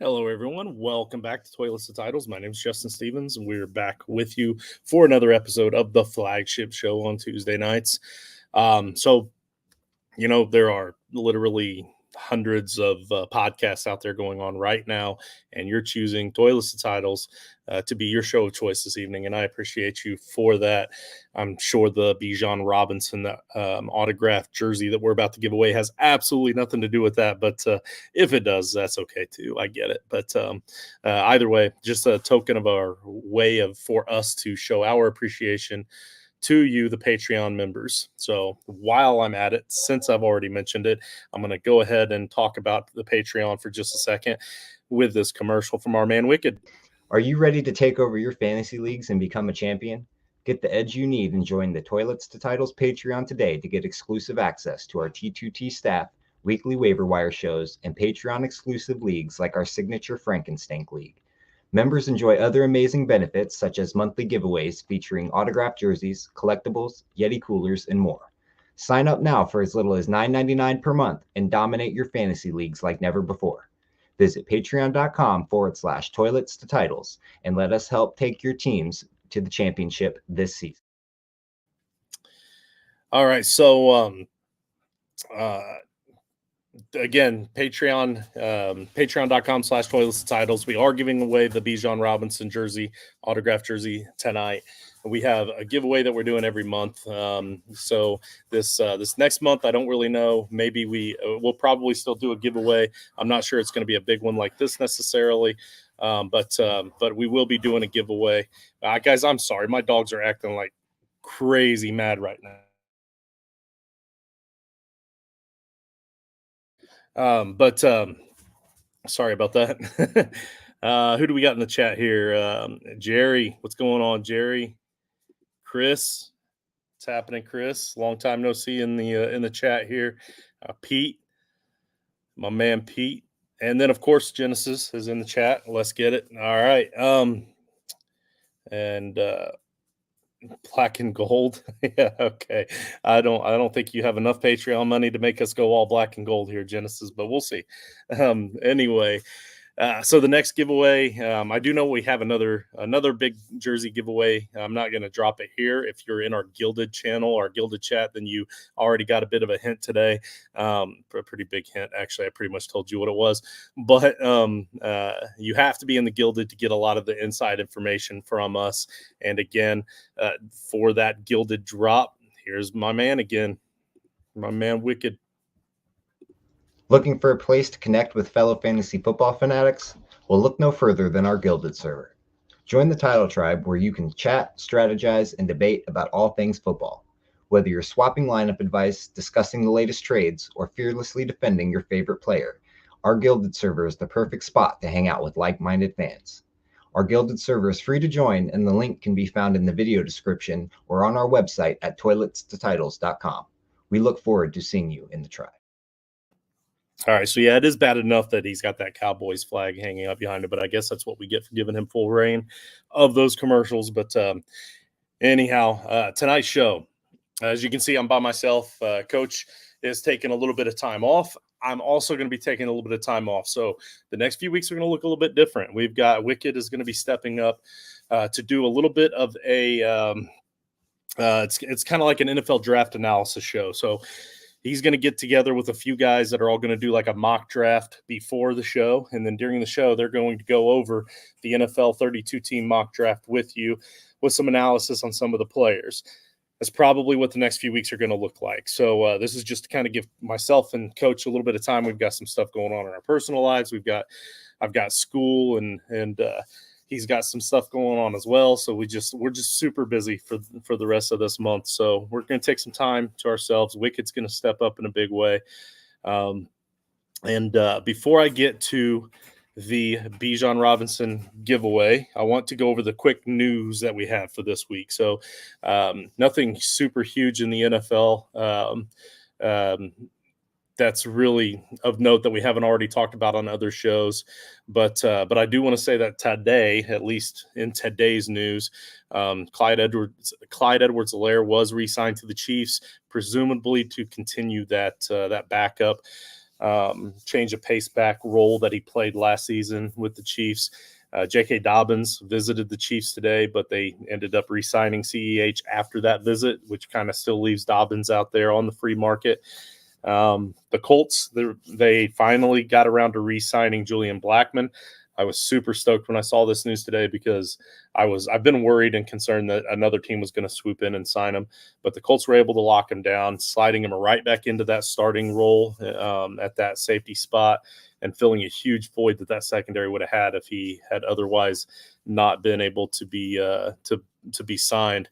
Hello, everyone. Welcome back to Toilets to Titles. My name is Justin Stevens, and we're back with you for another episode of the flagship show on Tuesday nights. There are literally hundreds of podcasts out there going on right now, and you're choosing Toilets to Titles to be your show of choice this evening, and I appreciate you for that. I'm sure the Bijan Robinson autographed jersey that we're about to give away has absolutely nothing to do with that, but if it does, that's okay too. I get it. But either way, just a token of our way for us to show our appreciation to you, the Patreon members. So while I'm at it, since I've already mentioned it, I'm going to go ahead and talk about the Patreon for just a second with this commercial from our man Wicked. Are you ready to take over your fantasy leagues and become a champion? Get the edge you need and join the Toilets to Titles Patreon today to get exclusive access to our T2T staff, weekly waiver wire shows, and Patreon exclusive leagues like our signature Frankenstank League. Members enjoy other amazing benefits such as monthly giveaways featuring autographed jerseys, collectibles, Yeti coolers, and more. Sign up now for as little as $9.99 per month and dominate your fantasy leagues like never before. Visit patreon.com/toilets to titles and let us help take your teams to the championship this season. All right. So, again, patreon.com/toilets to titles. We are giving away the Bijan Robinson autographed jersey tonight. We have a giveaway that we're doing every month. So this next month, I don't really know. Maybe we'll probably still do a giveaway. I'm not sure it's going to be a big one like this necessarily, but we will be doing a giveaway. Guys, I'm sorry, my dogs are acting like crazy mad right now. Sorry about that. Who do we got in the chat here? Jerry, what's going on, Jerry? Chris, what's happening, Chris? Long time no see in the chat here. Pete, my man Pete, and then of course Genesis is in the chat. Let's get it. All right. And black and gold. Yeah, okay. I don't think you have enough Patreon money to make us go all black and gold here, Genesis, but we'll see. Anyway. So the next giveaway, I do know we have another big jersey giveaway. I'm not going to drop it here. If you're in our Gilded channel, our Gilded chat, then you already got a bit of a hint today. A pretty big hint, actually. I pretty much told you what it was. But you have to be in the Gilded to get a lot of the inside information from us. And again, for that Gilded drop, here's my man again, my man Wicked. Looking for a place to connect with fellow fantasy football fanatics? Well, look no further than our Gilded server. Join the Title Tribe where you can chat, strategize, and debate about all things football. Whether you're swapping lineup advice, discussing the latest trades, or fearlessly defending your favorite player, our Gilded server is the perfect spot to hang out with like-minded fans. Our Gilded server is free to join, and the link can be found in the video description or on our website at toiletstotitles.com. We look forward to seeing you in the tribe. All right, so yeah, it is bad enough that he's got that Cowboys flag hanging up behind him, but I guess that's what we get for giving him full reign of those commercials. But anyhow, tonight's show, as you can see, I'm by myself. Coach is taking a little bit of time off. I'm also going to be taking a little bit of time off. So the next few weeks are going to look a little bit different. We've got Wicked is going to be stepping up to do a little bit of a it's kind of like an NFL draft analysis show. So he's going to get together with a few guys that are all going to do like a mock draft before the show. And then during the show, they're going to go over the NFL 32-team mock draft with you with some analysis on some of the players. That's probably what the next few weeks are going to look like. So this is just to kind of give myself and Coach a little bit of time. We've got some stuff going on in our personal lives. I've got school and he's got some stuff going on as well. So we're just super busy for the rest of this month. So we're going to take some time to ourselves. Wicked's going to step up in a big way. Before I get to the Bijan Robinson giveaway, I want to go over the quick news that we have for this week. So nothing super huge in the NFL. That's really of note that we haven't already talked about on other shows. But I do want to say that today, at least in today's news, Clyde Edwards-Helaire was re-signed to the Chiefs, presumably to continue that backup. change of pace back role that he played last season with the Chiefs. J.K. Dobbins visited the Chiefs today, but they ended up re-signing CEH after that visit, which kind of still leaves Dobbins out there on the free market. The Colts, they finally got around to re-signing Julian Blackmon. I was super stoked when I saw this news today because I've been worried and concerned that another team was going to swoop in and sign him, but the Colts were able to lock him down, sliding him right back into that starting role at that safety spot and filling a huge void that secondary would have had if he had otherwise not been able to be signed,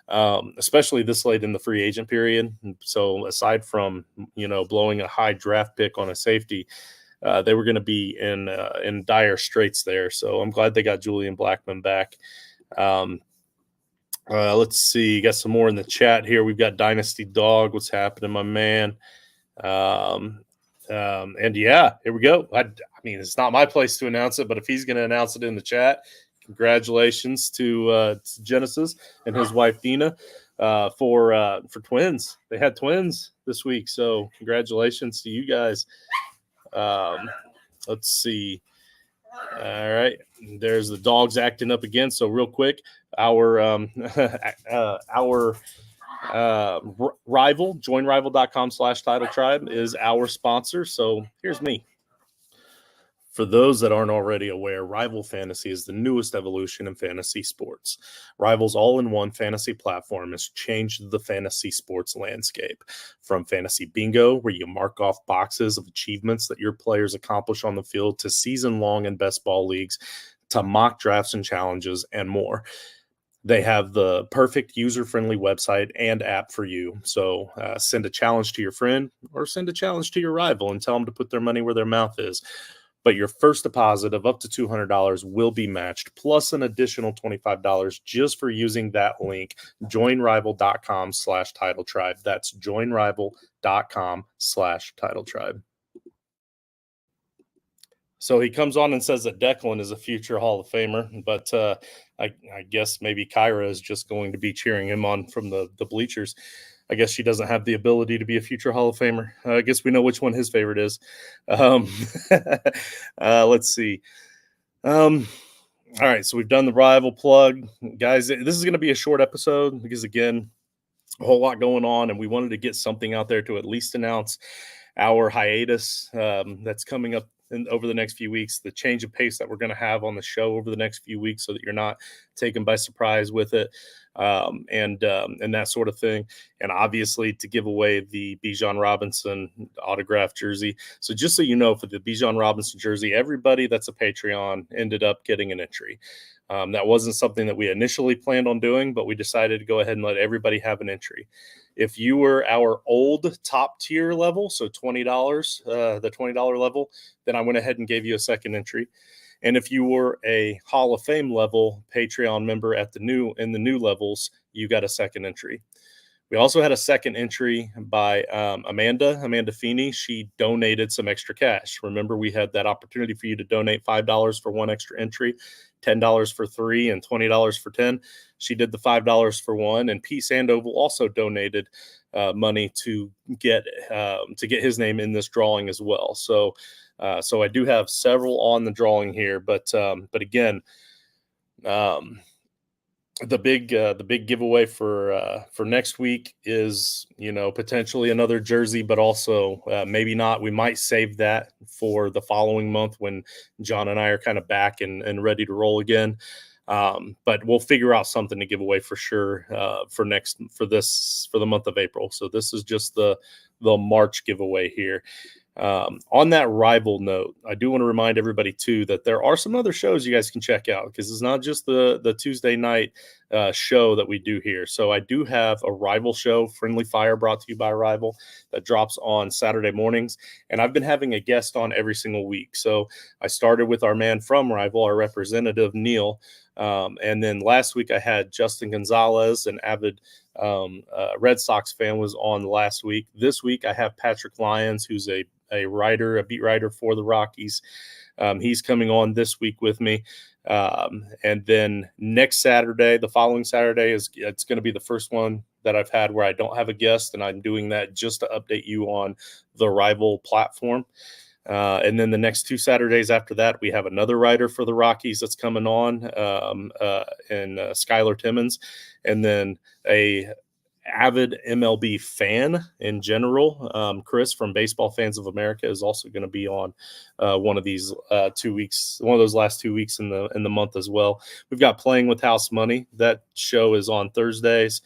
especially this late in the free agent period. So aside from blowing a high draft pick on a safety, they were going to be in dire straits there. So I'm glad they got Julian Blackmon back. Let's see. Got some more in the chat here. We've got Dynasty Dog. What's happening, my man? And yeah, here we go. I mean, it's not my place to announce it, but if he's going to announce it in the chat, congratulations to Genesis and his wife Dina for twins. They had twins this week, so congratulations to you guys. Let's see. All right, there's the dogs acting up again. So real quick, our rival, joinrival.com/titletribe is our sponsor. So here's me. For those that aren't already aware, Rival Fantasy is the newest evolution in fantasy sports. Rival's all-in-one fantasy platform has changed the fantasy sports landscape. From fantasy bingo, where you mark off boxes of achievements that your players accomplish on the field, to season-long and best ball leagues, to mock drafts and challenges, and more. They have the perfect user-friendly website and app for you. So send a challenge to your friend or send a challenge to your rival and tell them to put their money where their mouth is. But your first deposit of up to $200 will be matched, plus an additional $25 just for using that link, joinrival.com/titletribe. That's joinrival.com/titletribe. So he comes on and says that Declan is a future Hall of Famer, but I guess maybe Kyra is just going to be cheering him on from the bleachers. I guess she doesn't have the ability to be a future Hall of Famer. I guess we know which one his favorite is. Let's see. All right, so we've done the rival plug. Guys, this is going to be a short episode because, again, a whole lot going on, and we wanted to get something out there to at least announce our hiatus that's coming up over the next few weeks, the change of pace that we're going to have on the show over the next few weeks so that you're not taken by surprise with it. And that sort of thing. And obviously to give away the Bijan Robinson autographed jersey. So just so you know, for the Bijan Robinson jersey, everybody that's a Patreon ended up getting an entry. That wasn't something that we initially planned on doing, but we decided to go ahead and let everybody have an entry. If you were our old top tier level, so $20, the $20 level, then I went ahead and gave you a second entry. And if you were a Hall of Fame level Patreon member in the new levels, you got a second entry. We also had a second entry by Amanda Feeney. She donated some extra cash. Remember, we had that opportunity for you to donate $5 for one extra entry, $10 for 3, and $20 for 10. She did the $5 for 1, and Pete Sandoval also donated money to get his name in this drawing as well. So I do have several on the drawing here, but again, the big giveaway for next week is, potentially another jersey, but also maybe not. We might save that for the following month when John and I are kind of back and ready to roll again. But we'll figure out something to give away for sure for the month of April. So this is just the March giveaway here. On that rival note, I do want to remind everybody too that there are some other shows you guys can check out, because it's not just the Tuesday night show that we do here. So I do have a rival show, Friendly Fire, brought to you by Rival, that drops on Saturday mornings, and I've been having a guest on every single week. So I started with our man from Rival, our representative Neil, and then last week I had Justin Gonzalez, an avid Red Sox fan was on last week. This week I have Patrick Lyons, who's a beat writer for the Rockies. He's coming on this week with me. And then next Saturday, the following Saturday, it's going to be the first one that I've had where I don't have a guest, and I'm doing that just to update you on the rival platform. And then the next 2 Saturdays after that, we have another writer for the Rockies that's coming on, and Skylar Timmons, and then a avid MLB fan in general. Chris from Baseball Fans of America is also going to be on one of these 2 weeks, one of those last 2 weeks in the month as well. We've got Playing with House Money. That show is on Thursdays.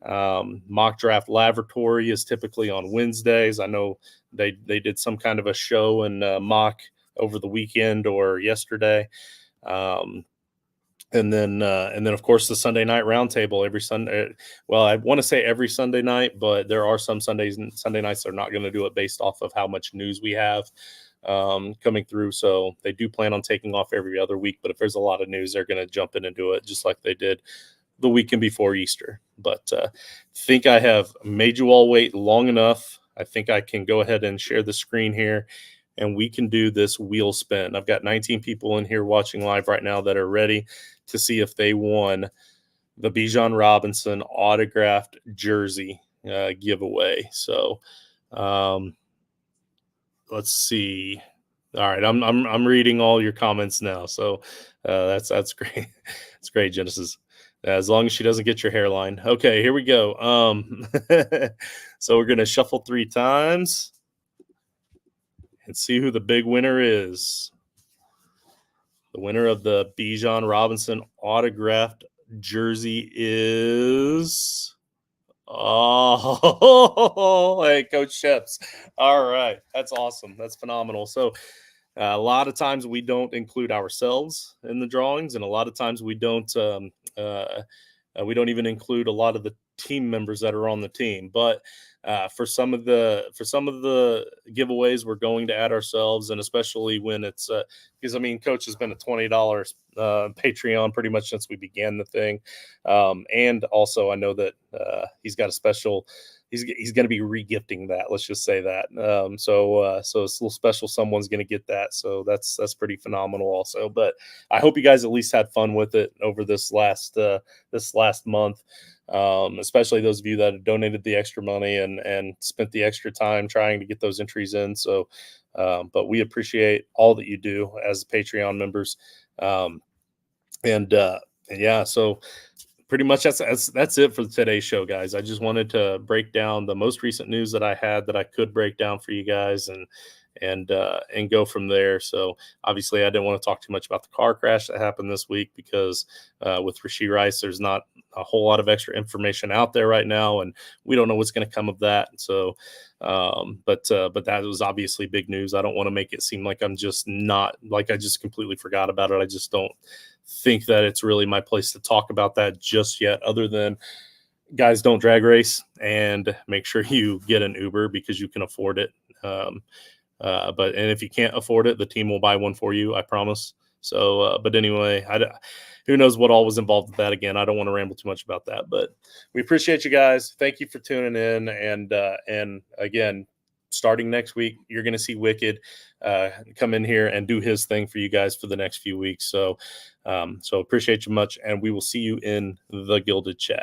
Mock Draft Laboratory is typically on Wednesdays. I know they did some kind of a show and mock over the weekend or yesterday. And then of course the Sunday night roundtable every Sunday. Well, I want to say every Sunday night, but there are some Sunday nights they're not going to do it based off of how much news we have coming through. So they do plan on taking off every other week, but if there's a lot of news, they're going to jump in and do it just like they did the weekend before Easter. But think I have made you all wait long enough. I think I can go ahead and share the screen here, and we can do this wheel spin. I've got 19 people in here watching live right now that are ready to see if they won the Bijan Robinson autographed jersey giveaway. So let's see. All right, I'm reading all your comments now. So that's great. It's great, Genesis. As long as she doesn't get your hairline. Okay, here we go. So we're gonna shuffle 3 times and see who the big winner is. The winner of the Bijan Robinson autographed jersey is hey, Coach Sheps. All right, that's awesome. That's phenomenal. So a lot of times we don't include ourselves in the drawings, and a lot of times we don't even include a lot of the team members that are on the team. But for some of the giveaways, we're going to add ourselves, and especially when it's because Coach has been a $20 Patreon pretty much since we began the thing, and also I know that he's got a special. He's going to be regifting that. Let's just say that. So it's a little special. Someone's going to get that. So that's pretty phenomenal also. But I hope you guys at least had fun with it over this last month, especially those of you that have donated the extra money and spent the extra time trying to get those entries in. So, but we appreciate all that you do as Patreon members. And yeah, so pretty much that's it for today's show, guys. I just wanted to break down the most recent news that I had that I could break down for you guys and go from there. So obviously I didn't want to talk too much about the car crash that happened this week because with Rashee Rice, there's not a whole lot of extra information out there right now, and we don't know what's going to come of that. So, but that was obviously big news. I don't want to make it seem like I just completely forgot about it. I just don't think that it's really my place to talk about that just yet, other than guys, don't drag race and make sure you get an Uber because you can afford it. And if you can't afford it, the team will buy one for you, I promise. So, but anyway, who knows what all was involved with that. Again, I don't want to ramble too much about that, but we appreciate you guys. Thank you for tuning in. And again, starting next week, you're going to see Wicked come in here and do his thing for you guys for the next few weeks. So appreciate you much. And we will see you in the Gilded Chat.